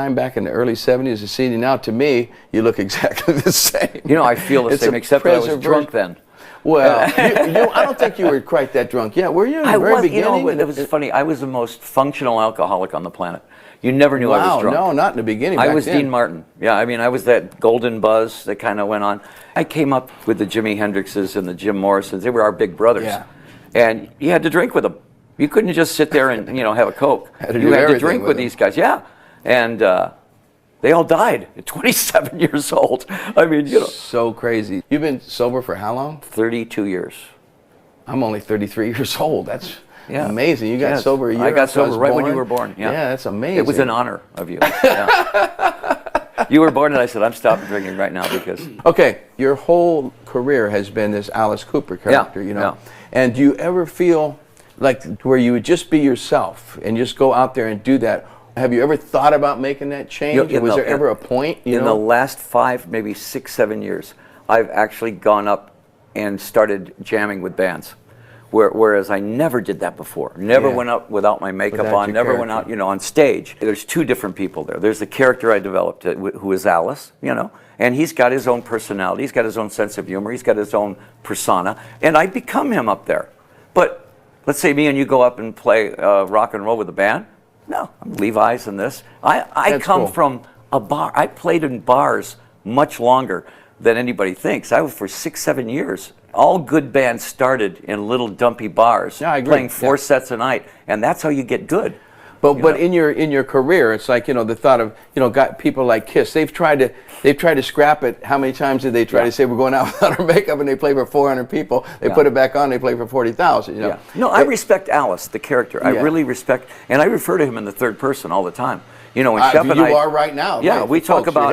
time back in the early 70s to see you now, to me, you look exactly the same. You know, I feel the same, except that I was drunk then. Well, I don't think you were quite that drunk yet. Were you in the very beginning? You know, it was funny. I was the most functional alcoholic on the planet. You never knew I was drunk. No, not in the beginning. I was Dean Martin. Yeah, I mean, I was that golden buzz that kind of went on. I came up with the Jimi Hendrixes and the Jim Morrisons. They were our big brothers. Yeah. And you had to drink with them. You couldn't just sit there and, you know, have a Coke. You had to drink with these guys. Yeah. And they all died at 27 years old. I mean, you know. So crazy. You've been sober for how long? 32 years. I'm only 33 years old. That's amazing. You got sober a year I got after sober right when you were born. Yeah, that's amazing. It was an honor of you. Yeah. You were born and I said, I'm stopping drinking right now because... Okay, your whole career has been this Alice Cooper character, you know. Yeah. And do you ever feel like where you would just be yourself and just go out there and do that? Have you ever thought about making that change? Was there ever a point? In the last 5, maybe 6, 7 years, I've actually gone up and started jamming with bands. Whereas I never did that before. Never went up without my makeup on, never went out, you know, on stage. There's 2 different people there. There's the character I developed, who is Alice, you know, and he's got his own personality, he's got his own sense of humor, he's got his own persona, and I become him up there. But let's say me and you go up and play rock and roll with a band. No, I'm Levi's and this. I come from a bar. I played in bars much longer than anybody thinks. I was for 6, 7 years. All good bands started in little dumpy bars, playing 4 sets a night, and that's how you get good. But in your career, it's like, you know, the thought of, you know, got people like Kiss. They've tried to scrap it. How many times did they try to say we're going out without our makeup, and they play for 400 people? They put it back on. They play for 40,000. You know. Yeah. No, I respect Alice, the character. I really respect, and I refer to him in the third person all the time. You know, when Shep and I are right now. Yeah, right, we talk about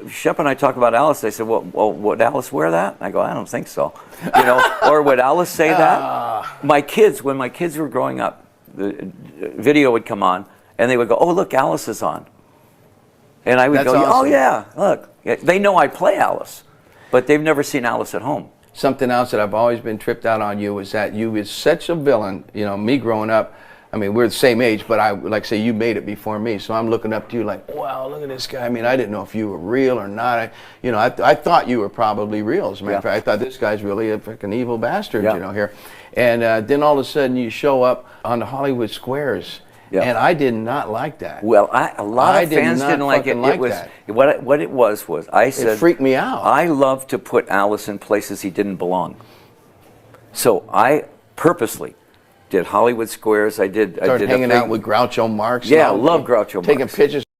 Shep and I talk about Alice. They said, "Well, would Alice wear that?" I go, "I don't think so." You know, or would Alice say that? My kids, when my kids were growing up, the video would come on, and they would go, "Oh, look, Alice is on," and I would go, awesome. "Oh yeah, look." They know I play Alice, but they've never seen Alice at home. Something else that I've always been tripped out on you was that you was such a villain. You know, me growing up. I mean, we're the same age, but I like say you made it before me, so I'm looking up to you like, wow, look at this guy. I mean, I didn't know if you were real or not. I thought you were probably real. As a matter of fact, I thought this guy's really a freaking evil bastard, you know, here. And then all of a sudden you show up on the Hollywood Squares, and I did not like that. Well, a lot of fans didn't like it. What it was I said it freaked me out. I love to put Alice in places he didn't belong. So I purposely did Hollywood Squares. I did hanging out with Groucho Marx. Yeah, I love Groucho Marx. Taking pictures